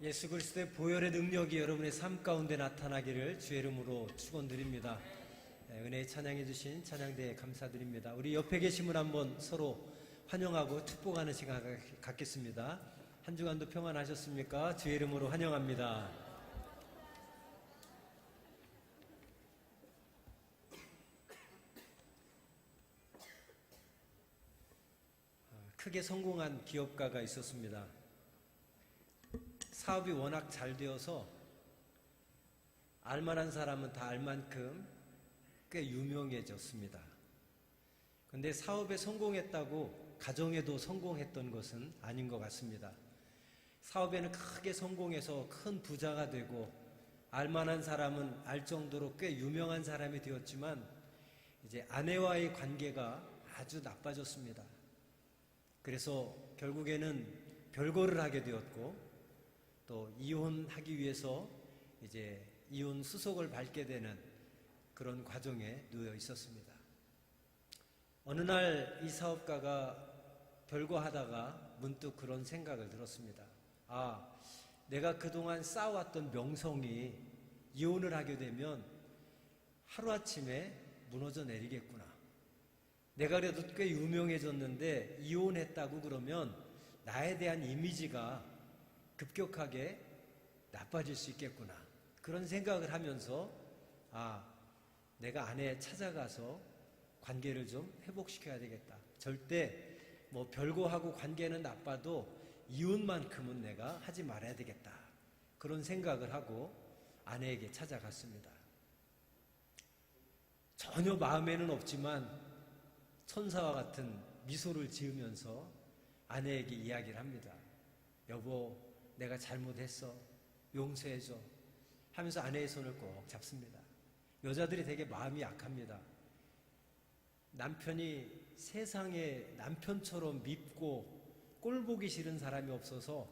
예수 그리스도의 보혈의 능력이 여러분의 삶 가운데 나타나기를 주의 이름으로 축원드립니다. 은혜의 찬양해 주신 찬양대에 감사드립니다. 우리 옆에 계신 분 한번 서로 환영하고 축복하는 시간 갖겠습니다. 한 주간도 평안하셨습니까? 주의 이름으로 환영합니다. 크게 성공한 기업가가 있었습니다. 사업이 워낙 잘 되어서 알만한 사람은 다 알 만큼 꽤 유명해졌습니다. 그런데 사업에 성공했다고 가정에도 성공했던 것은 아닌 것 같습니다. 사업에는 크게 성공해서 큰 부자가 되고 알만한 사람은 알 정도로 꽤 유명한 사람이 되었지만 이제 아내와의 관계가 아주 나빠졌습니다. 그래서 결국에는 별거를 하게 되었고 또 이혼하기 위해서 이제 이혼 수속을 밟게 되는 그런 과정에 놓여 있었습니다. 어느 날 이 사업가가 별거 하다가 문득 그런 생각을 들었습니다. 내가 그동안 쌓아왔던 명성이 이혼을 하게 되면 하루아침에 무너져 내리겠구나. 내가 그래도 꽤 유명해졌는데 이혼했다고 그러면 나에 대한 이미지가 급격하게 나빠질 수 있겠구나. 그런 생각을 하면서 내가 아내 찾아가서 관계를 좀 회복시켜야 되겠다. 절대 뭐 별거하고 관계는 나빠도 이혼만큼은 내가 하지 말아야 되겠다. 그런 생각을 하고 아내에게 찾아갔습니다. 전혀 마음에는 없지만 천사와 같은 미소를 지으면서 아내에게 이야기를 합니다. 여보, 내가 잘못했어. 용서해줘. 하면서 아내의 손을 꼭 잡습니다. 여자들이 되게 마음이 약합니다. 남편이 세상에 남편처럼 밉고 꼴보기 싫은 사람이 없어서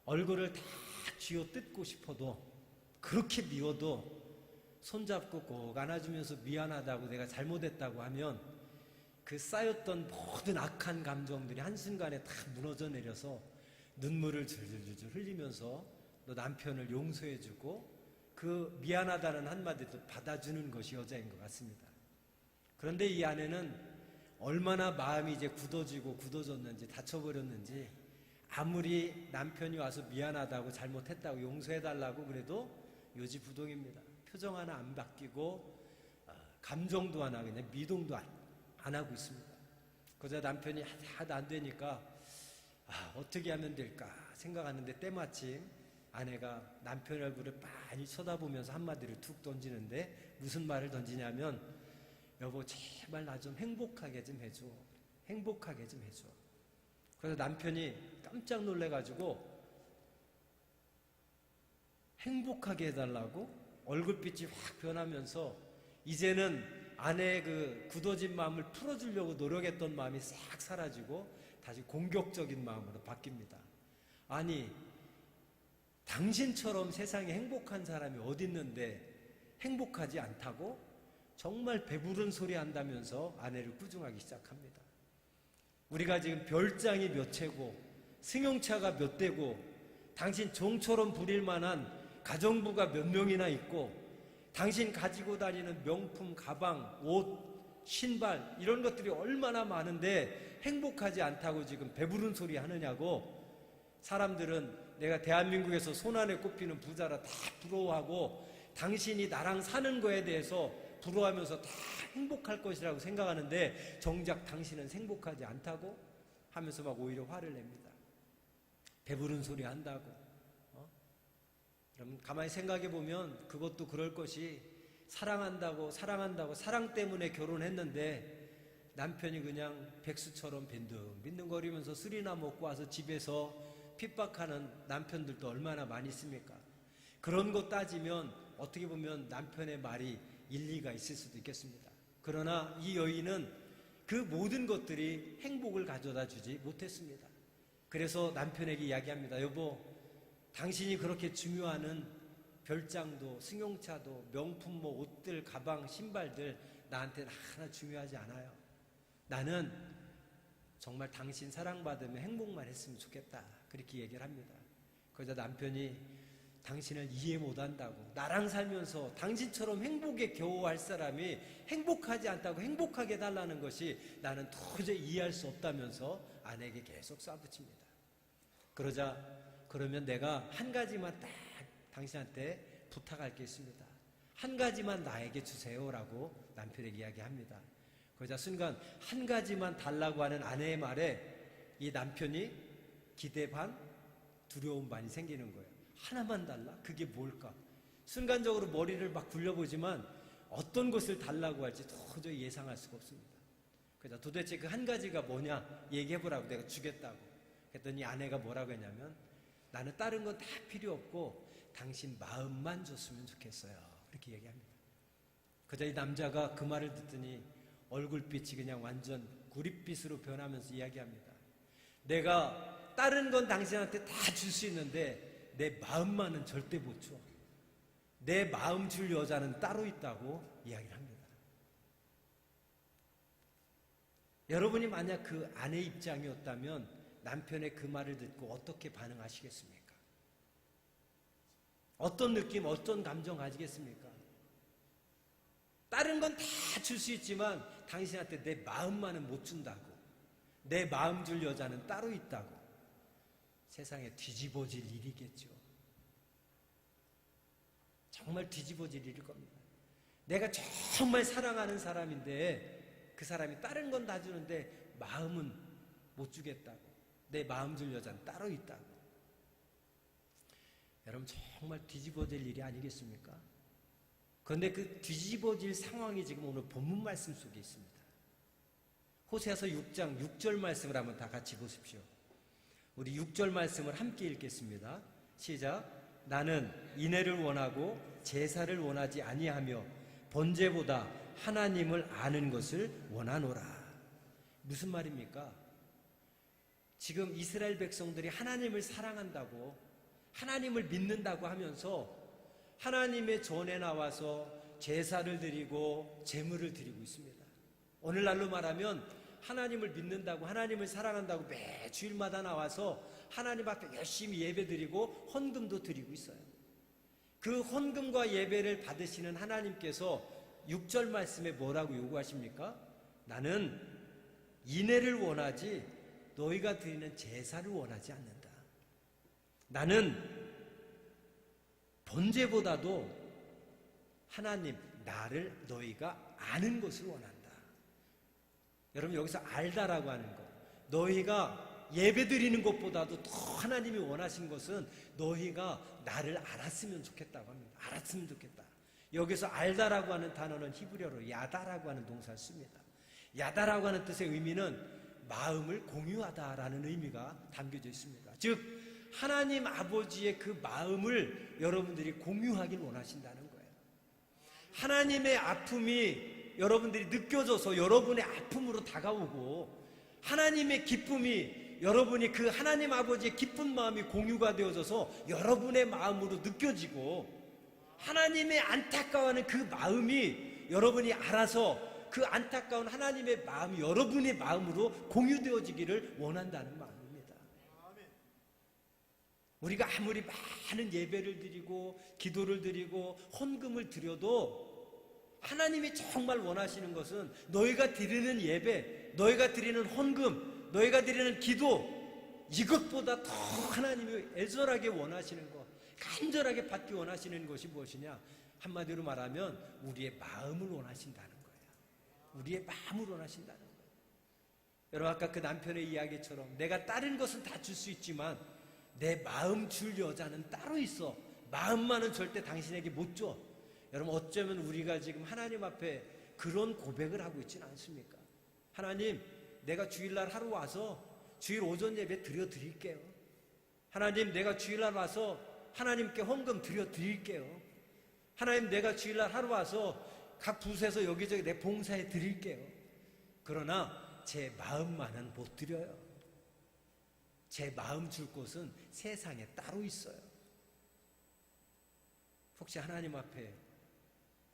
얼굴을 다 쥐어뜯고 싶어도 그렇게 미워도 손잡고 꼭 안아주면서 미안하다고 내가 잘못했다고 하면 그 쌓였던 모든 악한 감정들이 한순간에 다 무너져 내려서 눈물을 줄줄줄 흘리면서 너 남편을 용서해주고 그 미안하다는 한마디도 받아주는 것이 여자인 것 같습니다. 그런데 이 아내는 얼마나 마음이 이제 굳어졌는지 다쳐버렸는지 아무리 남편이 와서 미안하다고 잘못했다고 용서해달라고 그래도 요지부동입니다. 표정 하나 안 바뀌고 감정도 하나 그냥 미동도 안 하고 있습니다. 그러자 남편이 하도 안 되니까 어떻게 하면 될까 생각하는데 때마침 아내가 남편 얼굴을 많이 쳐다보면서 한마디를 툭 던지는데 무슨 말을 던지냐면 여보 제발 나 좀 행복하게 좀 해줘. 행복하게 좀 해줘. 그래서 남편이 깜짝 놀래가지고 행복하게 해달라고 얼굴빛이 확 변하면서 이제는 아내의 그 굳어진 마음을 풀어주려고 노력했던 마음이 싹 사라지고 다시 공격적인 마음으로 바뀝니다. 아니, 당신처럼 세상에 행복한 사람이 어디 있는데 행복하지 않다고? 정말 배부른 소리 한다면서 아내를 꾸중하기 시작합니다. 우리가 지금 별장이 몇 채고 승용차가 몇 대고 당신 종처럼 부릴 만한 가정부가 몇 명이나 있고 당신 가지고 다니는 명품, 가방, 옷, 신발 이런 것들이 얼마나 많은데 행복하지 않다고 지금 배부른 소리 하느냐고 사람들은 내가 대한민국에서 손안에 꼽히는 부자라 다 부러워하고 당신이 나랑 사는 거에 대해서 부러워하면서 다 행복할 것이라고 생각하는데 정작 당신은 행복하지 않다고 하면서 막 오히려 화를 냅니다. 배부른 소리 한다고. 그럼 가만히 생각해 보면 그것도 그럴 것이 사랑한다고 사랑 때문에 결혼했는데 남편이 그냥 백수처럼 빈둥빈둥거리면서 술이나 먹고 와서 집에서 핍박하는 남편들도 얼마나 많이 있습니까? 그런 거 따지면 어떻게 보면 남편의 말이 일리가 있을 수도 있겠습니다. 그러나 이 여인은 그 모든 것들이 행복을 가져다 주지 못했습니다. 그래서 남편에게 이야기합니다. 여보, 당신이 그렇게 중요하는 별장도 승용차도 명품 뭐 옷들, 가방, 신발들 나한테는 하나 중요하지 않아요. 나는 정말 당신 사랑받으면 행복만 했으면 좋겠다. 그렇게 얘기를 합니다. 그러자 남편이 당신을 이해 못한다고, 나랑 살면서 당신처럼 행복에 겨워할 사람이 행복하지 않다고 행복하게 해달라는 것이 나는 도저히 이해할 수 없다면서 아내에게 계속 쏴붙입니다. 그러자 그러면 내가 한 가지만 딱 당신한테 부탁할 게 있습니다. 한 가지만 나에게 주세요라고 남편에게 이야기합니다. 그러자 순간 한 가지만 달라고 하는 아내의 말에 이 남편이 기대 반 두려움 반이 생기는 거예요. 하나만 달라? 그게 뭘까? 순간적으로 머리를 막 굴려보지만 어떤 것을 달라고 할지 도저히 예상할 수가 없습니다. 그래서 도대체 그 한 가지가 뭐냐 얘기해보라고 내가 주겠다고 했더니 아내가 뭐라고 했냐면 나는 다른 건 다 필요 없고 당신 마음만 줬으면 좋겠어요. 이렇게 얘기합니다. 그러자 이 남자가 그 말을 듣더니 얼굴빛이 그냥 완전 구릿빛으로 변하면서 이야기합니다. 내가 다른 건 당신한테 다 줄 수 있는데 내 마음만은 절대 못 줘. 내 마음 줄 여자는 따로 있다고 이야기를 합니다. 여러분이 만약 그 아내 입장이었다면 남편의 그 말을 듣고 어떻게 반응하시겠습니까? 어떤 느낌, 어떤 감정 가지겠습니까? 다른 건 다 줄 수 있지만 당신한테 내 마음만은 못 준다고, 내 마음 줄 여자는 따로 있다고. 세상에 뒤집어질 일이겠죠. 정말 뒤집어질 일일 겁니다. 내가 정말 사랑하는 사람인데 그 사람이 다른 건 다 주는데 마음은 못 주겠다고, 내 마음 줄 여자는 따로 있다고. 여러분 정말 뒤집어질 일이 아니겠습니까? 그런데 그 뒤집어질 상황이 지금 오늘 본문 말씀 속에 있습니다. 호세아서 6장 6절 말씀을 한번 다 같이 보십시오. 우리 6절 말씀을 함께 읽겠습니다. 시작. 나는 인애를 원하고 제사를 원하지 아니하며 번제보다 하나님을 아는 것을 원하노라. 무슨 말입니까? 지금 이스라엘 백성들이 하나님을 사랑한다고, 하나님을 믿는다고 하면서 하나님의 전에 나와서 제사를 드리고 제물을 드리고 있습니다. 오늘날로 말하면 하나님을 믿는다고, 하나님을 사랑한다고 매 주일마다 나와서 하나님 앞에 열심히 예배드리고 헌금도 드리고 있어요. 그 헌금과 예배를 받으시는 하나님께서 6절 말씀에 뭐라고 요구하십니까? 나는 인애를 원하지 너희가 드리는 제사를 원하지 않는다. 나는 번제보다도 하나님, 나를 너희가 아는 것을 원한다. 여러분 여기서 알다라고 하는 것, 너희가 예배드리는 것보다도 더 하나님이 원하신 것은 너희가 나를 알았으면 좋겠다고 합니다. 알았으면 좋겠다. 여기서 알다라고 하는 단어는 히브리어로 야다라고 하는 동사를 씁니다. 야다라고 하는 뜻의 의미는 마음을 공유하다라는 의미가 담겨져 있습니다. 즉 하나님 아버지의 그 마음을 여러분들이 공유하길 원하신다는 거예요. 하나님의 아픔이 여러분들이 느껴져서 여러분의 아픔으로 다가오고, 하나님의 기쁨이 여러분이 그 하나님 아버지의 기쁜 마음이 공유가 되어져서 여러분의 마음으로 느껴지고, 하나님의 안타까워하는 그 마음이 여러분이 알아서 그 안타까운 하나님의 마음이 여러분의 마음으로 공유되어지기를 원한다는 마음입니다. 우리가 아무리 많은 예배를 드리고 기도를 드리고 헌금을 드려도 하나님이 정말 원하시는 것은 너희가 드리는 예배, 너희가 드리는 헌금, 너희가 드리는 기도, 이것보다 더 하나님이 애절하게 원하시는 것, 간절하게 받기 원하시는 것이 무엇이냐? 한마디로 말하면 우리의 마음을 원하신다는 거예요. 우리의 마음을 원하신다는 거예요. 여러분 아까 그 남편의 이야기처럼 내가 다른 것은 다 줄 수 있지만 내 마음 줄 여자는 따로 있어. 마음만은 절대 당신에게 못 줘. 여러분 어쩌면 우리가 지금 하나님 앞에 그런 고백을 하고 있지는 않습니까? 하나님, 내가 주일날 하루 와서 주일 오전 예배 드릴게요. 하나님, 내가 주일날 와서 하나님께 헌금 드릴게요. 하나님, 내가 주일날 하루 와서 각 붓에서 여기저기 내 봉사해 드릴게요. 그러나 제 마음만은 못 드려요. 제 마음 줄 곳은 세상에 따로 있어요. 혹시 하나님 앞에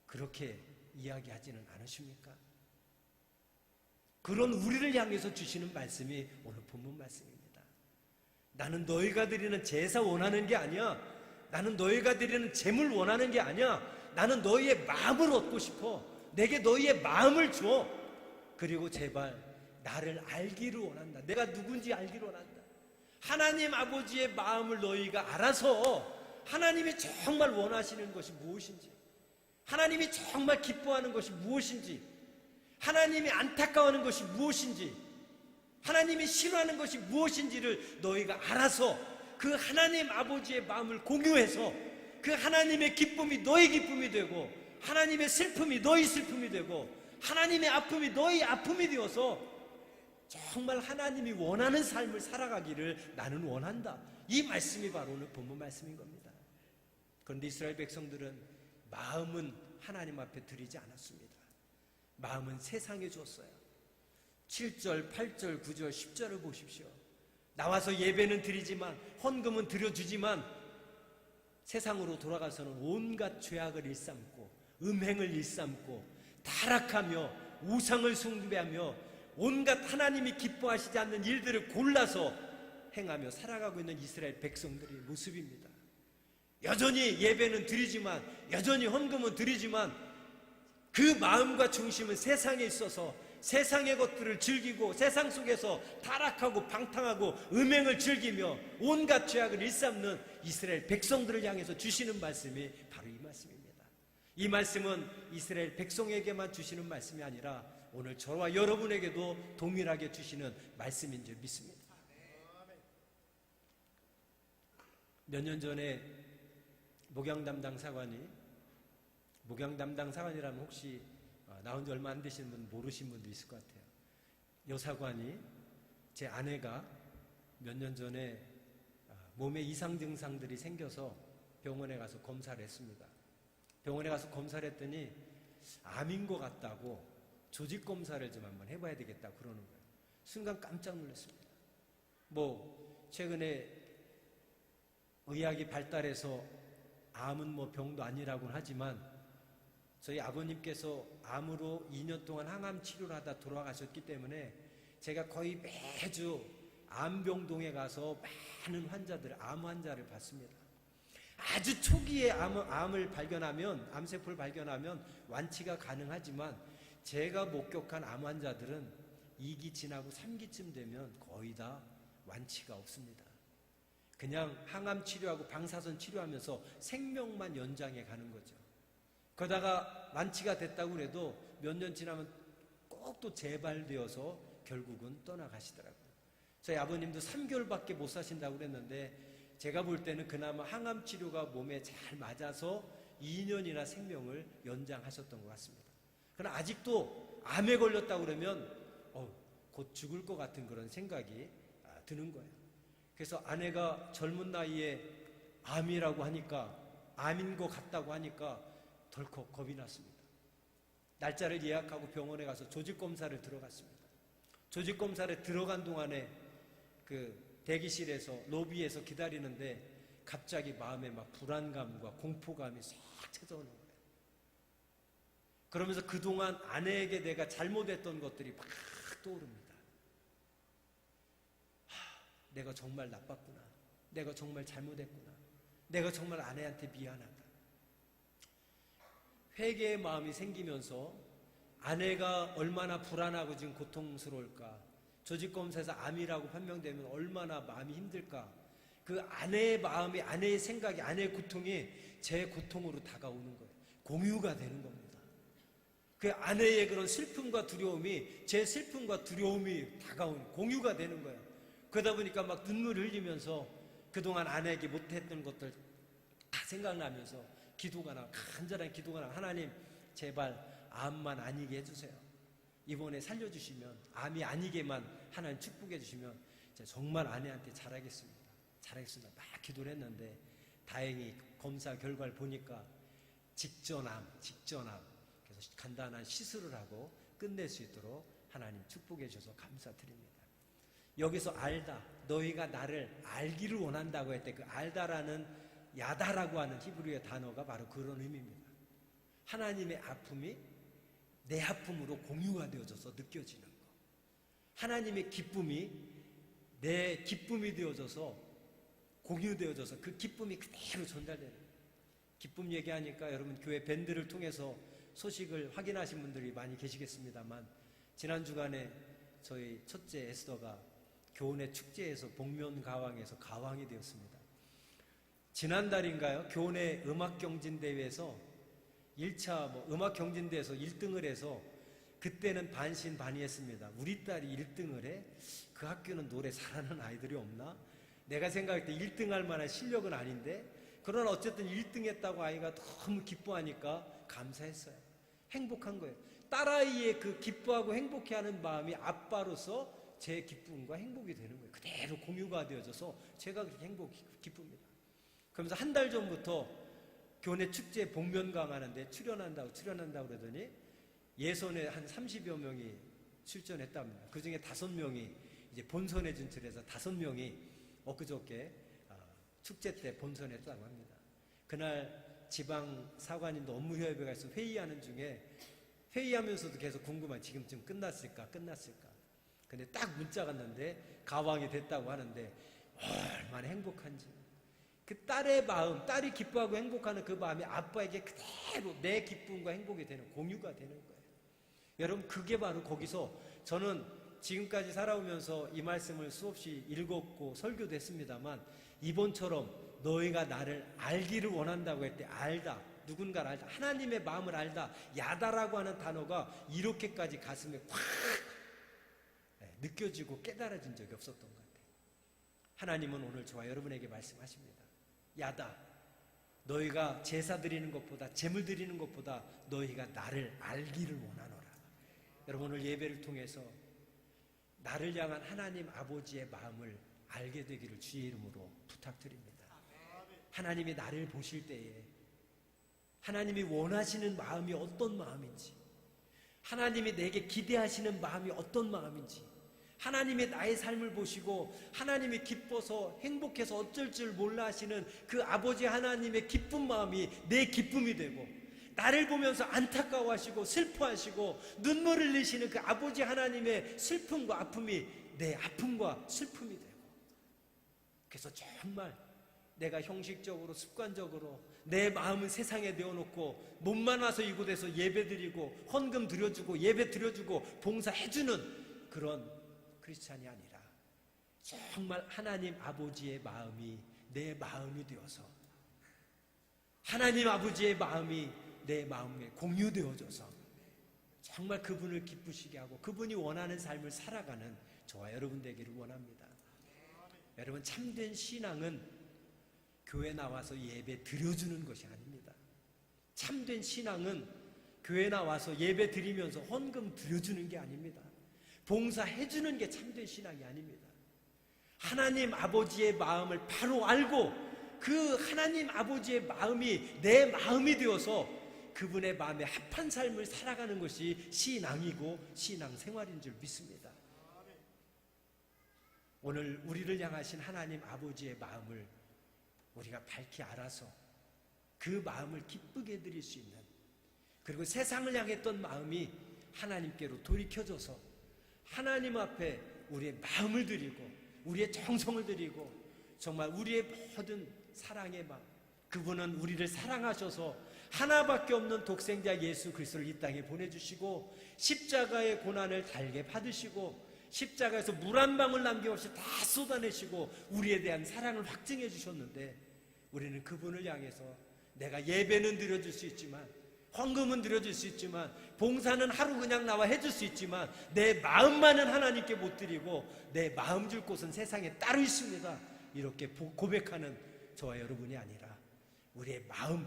그렇게 이야기하지는 않으십니까? 그런 우리를 향해서 주시는 말씀이 오늘 본문 말씀입니다. 나는 너희가 드리는 제사 원하는 게 아니야. 나는 너희가 드리는 제물 원하는 게 아니야. 나는 너희의 마음을 얻고 싶어. 내게 너희의 마음을 줘. 그리고 제발 나를 알기를 원한다. 내가 누군지 알기를 원한다. 하나님 아버지의 마음을 너희가 알아서 하나님이 정말 원하시는 것이 무엇인지, 하나님이 정말 기뻐하는 것이 무엇인지, 하나님이 안타까워하는 것이 무엇인지, 하나님이 싫어하는 것이 무엇인지를 너희가 알아서 그 하나님 아버지의 마음을 공유해서 그 하나님의 기쁨이 너희 기쁨이 되고, 하나님의 슬픔이 너희 슬픔이 되고, 하나님의 아픔이 너희 아픔이 되어서 정말 하나님이 원하는 삶을 살아가기를 나는 원한다. 이 말씀이 바로 오늘 본문 말씀인 겁니다. 그런데 이스라엘 백성들은 마음은 하나님 앞에 드리지 않았습니다. 마음은 세상에 줬어요. 7절, 8절, 9절, 10절을 보십시오. 나와서 예배는 드리지만, 헌금은 드려주지만 세상으로 돌아가서는 온갖 죄악을 일삼고 음행을 일삼고 타락하며 우상을 숭배하며 온갖 하나님이 기뻐하시지 않는 일들을 골라서 행하며 살아가고 있는 이스라엘 백성들의 모습입니다. 여전히 예배는 드리지만, 여전히 헌금은 드리지만 그 마음과 중심은 세상에 있어서 세상의 것들을 즐기고 세상 속에서 타락하고 방탕하고 음행을 즐기며 온갖 죄악을 일삼는 이스라엘 백성들을 향해서 주시는 말씀이 바로 이 말씀입니다. 이 말씀은 이스라엘 백성에게만 주시는 말씀이 아니라 오늘 저와 여러분에게도 동일하게 주시는 말씀인 줄 믿습니다. 몇 년 전에 목양 담당 사관이라면 혹시 나온 지 얼마 안 되시는 분 모르신 분도 있을 것 같아요. 여 사관이 제 아내가 몇 년 전에 몸에 이상 증상들이 생겨서 병원에 가서 검사를 했습니다. 병원에 가서 검사를 했더니 암인 것 같다고 조직 검사를 좀 한번 해봐야 되겠다 그러는 거예요. 순간 깜짝 놀랐습니다. 최근에 의학이 발달해서 암은 병도 아니라고는 하지만 저희 아버님께서 암으로 2년 동안 항암 치료를 하다 돌아가셨기 때문에 제가 거의 매주 암병동에 가서 많은 암 환자를 봤습니다. 아주 초기에 암을 발견하면, 암세포를 발견하면 완치가 가능하지만 제가 목격한 암 환자들은 2기 지나고 3기쯤 되면 거의 다 완치가 없습니다. 그냥 항암 치료하고 방사선 치료하면서 생명만 연장해 가는 거죠. 그러다가 완치가 됐다고 해도 몇 년 지나면 꼭 또 재발되어서 결국은 떠나가시더라고요. 저희 아버님도 3개월밖에 못 사신다고 그랬는데 제가 볼 때는 그나마 항암 치료가 몸에 잘 맞아서 2년이나 생명을 연장하셨던 것 같습니다. 그러나 아직도 암에 걸렸다고 그러면 곧 죽을 것 같은 그런 생각이 드는 거예요. 그래서 아내가 젊은 나이에 암이라고 하니까, 암인 것 같다고 하니까 덜컥 겁이 났습니다. 날짜를 예약하고 병원에 가서 조직검사를 들어갔습니다. 조직검사를 들어간 동안에 그 대기실에서, 로비에서 기다리는데 갑자기 마음에 막 불안감과 공포감이 싹 찾아오는 거예요. 그러면서 그동안 아내에게 내가 잘못했던 것들이 막 떠오릅니다. 내가 정말 나빴구나. 내가 정말 잘못했구나. 내가 정말 아내한테 미안하다. 회개의 마음이 생기면서 아내가 얼마나 불안하고 지금 고통스러울까, 조직검사에서 암이라고 판명되면 얼마나 마음이 힘들까, 그 아내의 마음이, 아내의 생각이, 아내의 고통이 제 고통으로 다가오는 거예요. 공유가 되는 겁니다. 그 아내의 그런 슬픔과 두려움이 제 슬픔과 두려움이 다가오는, 공유가 되는 거예요. 그러다 보니까 막 눈물을 흘리면서 그동안 아내에게 못했던 것들 다 생각나면서 기도가 나, 간절한 기도가 나. 하나님 제발 암만 아니게 해주세요. 이번에 살려주시면, 암이 아니게만 하나님 축복해 주시면 정말 아내한테 잘하겠습니다. 막 기도를 했는데 다행히 검사 결과를 보니까 직전암. 그래서 간단한 시술을 하고 끝낼 수 있도록 하나님 축복해 주셔서 감사드립니다. 여기서 알다, 너희가 나를 알기를 원한다고 했대. 그 알다라는 야다라고 하는 히브리어 단어가 바로 그런 의미입니다. 하나님의 아픔이 내 아픔으로 공유가 되어져서 느껴지는 것. 하나님의 기쁨이 내 기쁨이 되어져서 공유되어져서 그 기쁨이 그대로 전달되는 거예요. 기쁨 얘기하니까 여러분 교회 밴드를 통해서 소식을 확인하신 분들이 많이 계시겠습니다만, 지난 주간에 저희 첫째 에스더가 교훈의 축제에서 복면가왕에서 가왕이 되었습니다. 지난달인가요? 교훈의 음악경진대회에서 1차 음악경진대회에서 1등을 해서 그때는 반신반의했습니다. 우리 딸이 1등을 해? 그 학교는 노래 잘하는 아이들이 없나? 내가 생각할 때 1등 할 만한 실력은 아닌데, 그러나 어쨌든 1등 했다고 아이가 너무 기뻐하니까 감사했어요. 행복한 거예요. 딸아이의 그 기뻐하고 행복해하는 마음이 아빠로서 제 기쁨과 행복이 되는 거예요. 그대로 공유가 되어져서 제가 그렇게 기쁩니다. 그러면서 한 달 전부터 교내 축제 복면강 하는데 출연한다고 그러더니 예선에 한 30여 명이 출전했답니다. 그 중에 5명이 이제 본선에 진출해서 5명이 엊그저께 축제 때 본선했다고 합니다. 그날 지방 사관님도 업무 협의가 있어 회의하는 중에 회의하면서도 계속 궁금한, 지금쯤 끝났을까. 근데 딱 문자가 왔는데 가왕이 됐다고 하는데 얼마나 행복한지. 그 딸의 마음, 딸이 기뻐하고 행복하는 그 마음이 아빠에게 그대로 내 기쁨과 행복이 되는, 공유가 되는 거예요. 여러분, 그게 바로 거기서, 저는 지금까지 살아오면서 이 말씀을 수없이 읽었고 설교도 했습니다만, 이번처럼 너희가 나를 알기를 원한다고 할 때 알다, 누군가를 알다, 하나님의 마음을 알다, 야다라고 하는 단어가 이렇게까지 가슴에 확 느껴지고 깨달아진 적이 없었던 것 같아요. 하나님은 오늘 저와 여러분에게 말씀하십니다. 야다, 너희가 제사 드리는 것보다, 제물 드리는 것보다 너희가 나를 알기를 원하노라. 여러분, 오늘 예배를 통해서 나를 향한 하나님 아버지의 마음을 알게 되기를 주의 이름으로 부탁드립니다. 하나님이 나를 보실 때에 하나님이 원하시는 마음이 어떤 마음인지, 하나님이 내게 기대하시는 마음이 어떤 마음인지, 하나님의 나의 삶을 보시고 하나님이 기뻐서 행복해서 어쩔 줄 몰라 하시는 그 아버지 하나님의 기쁜 마음이 내 기쁨이 되고, 나를 보면서 안타까워하시고 슬퍼하시고 눈물을 흘리시는 그 아버지 하나님의 슬픔과 아픔이 내 아픔과 슬픔이 되고, 그래서 정말 내가 형식적으로 습관적으로 내 마음은 세상에 내어놓고 몸만 와서 이곳에서 예배드리고 헌금 드려주고 예배 드려주고 봉사해주는 그런 크리스찬이 아니라, 정말 하나님 아버지의 마음이 내 마음이 되어서, 하나님 아버지의 마음이 내 마음에 공유되어져서 정말 그분을 기쁘시게 하고 그분이 원하는 삶을 살아가는 저와 여러분 되기를 원합니다. 여러분, 참된 신앙은 교회 나와서 예배 드려주는 것이 아닙니다. 참된 신앙은 교회 나와서 예배 드리면서 헌금 드려주는 게 아닙니다. 봉사해주는 게 참된 신앙이 아닙니다. 하나님 아버지의 마음을 바로 알고 그 하나님 아버지의 마음이 내 마음이 되어서 그분의 마음에 합한 삶을 살아가는 것이 신앙이고 신앙생활인 줄 믿습니다. 오늘 우리를 향하신 하나님 아버지의 마음을 우리가 밝히 알아서 그 마음을 기쁘게 드릴 수 있는, 그리고 세상을 향했던 마음이 하나님께로 돌이켜져서 하나님 앞에 우리의 마음을 드리고 우리의 정성을 드리고 정말 우리의 모든 사랑의 마음, 그분은 우리를 사랑하셔서 하나밖에 없는 독생자 예수 그리스도를 이 땅에 보내주시고 십자가의 고난을 달게 받으시고 십자가에서 물 한 방울 남김없이 다 쏟아내시고 우리에 대한 사랑을 확증해 주셨는데, 우리는 그분을 향해서 내가 예배는 드려줄 수 있지만, 헌금은 드려줄 수 있지만, 봉사는 하루 그냥 나와 해줄 수 있지만 내 마음만은 하나님께 못 드리고 내 마음 줄 곳은 세상에 따로 있습니다. 이렇게 고백하는 저와 여러분이 아니라 우리의 마음,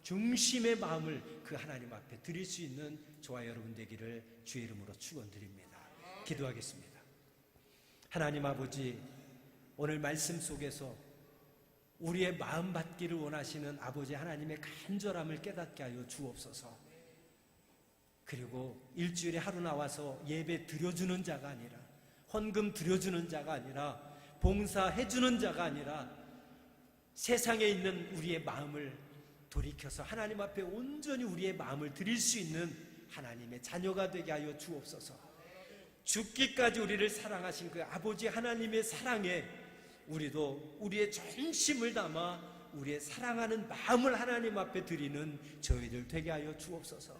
중심의 마음을 그 하나님 앞에 드릴 수 있는 저와 여러분 되기를 주의 이름으로 축원드립니다. 기도하겠습니다. 하나님 아버지, 오늘 말씀 속에서 우리의 마음 받기를 원하시는 아버지 하나님의 간절함을 깨닫게 하여 주옵소서. 그리고 일주일에 하루 나와서 예배 드려주는 자가 아니라, 헌금 드려주는 자가 아니라, 봉사해주는 자가 아니라 세상에 있는 우리의 마음을 돌이켜서 하나님 앞에 온전히 우리의 마음을 드릴 수 있는 하나님의 자녀가 되게 하여 주옵소서. 죽기까지 우리를 사랑하신 그 아버지 하나님의 사랑에 우리도 우리의 전심을 담아 우리의 사랑하는 마음을 하나님 앞에 드리는 저희들 되게 하여 주옵소서.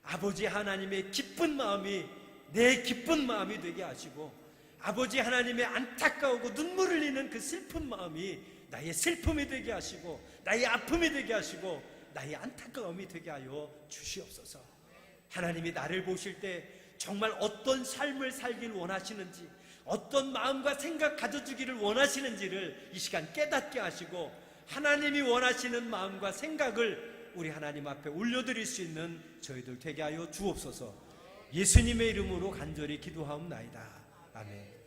아버지 하나님의 기쁜 마음이 내 기쁜 마음이 되게 하시고, 아버지 하나님의 안타까우고 눈물 흘리는 그 슬픈 마음이 나의 슬픔이 되게 하시고, 나의 아픔이 되게 하시고, 나의 안타까움이 되게 하여 주시옵소서. 하나님이 나를 보실 때 정말 어떤 삶을 살길 원하시는지, 어떤 마음과 생각 가져주기를 원하시는지를 이 시간 깨닫게 하시고, 하나님이 원하시는 마음과 생각을 우리 하나님 앞에 올려드릴 수 있는 저희들 되게 하여 주옵소서. 예수님의 이름으로 간절히 기도하옵나이다. 아멘.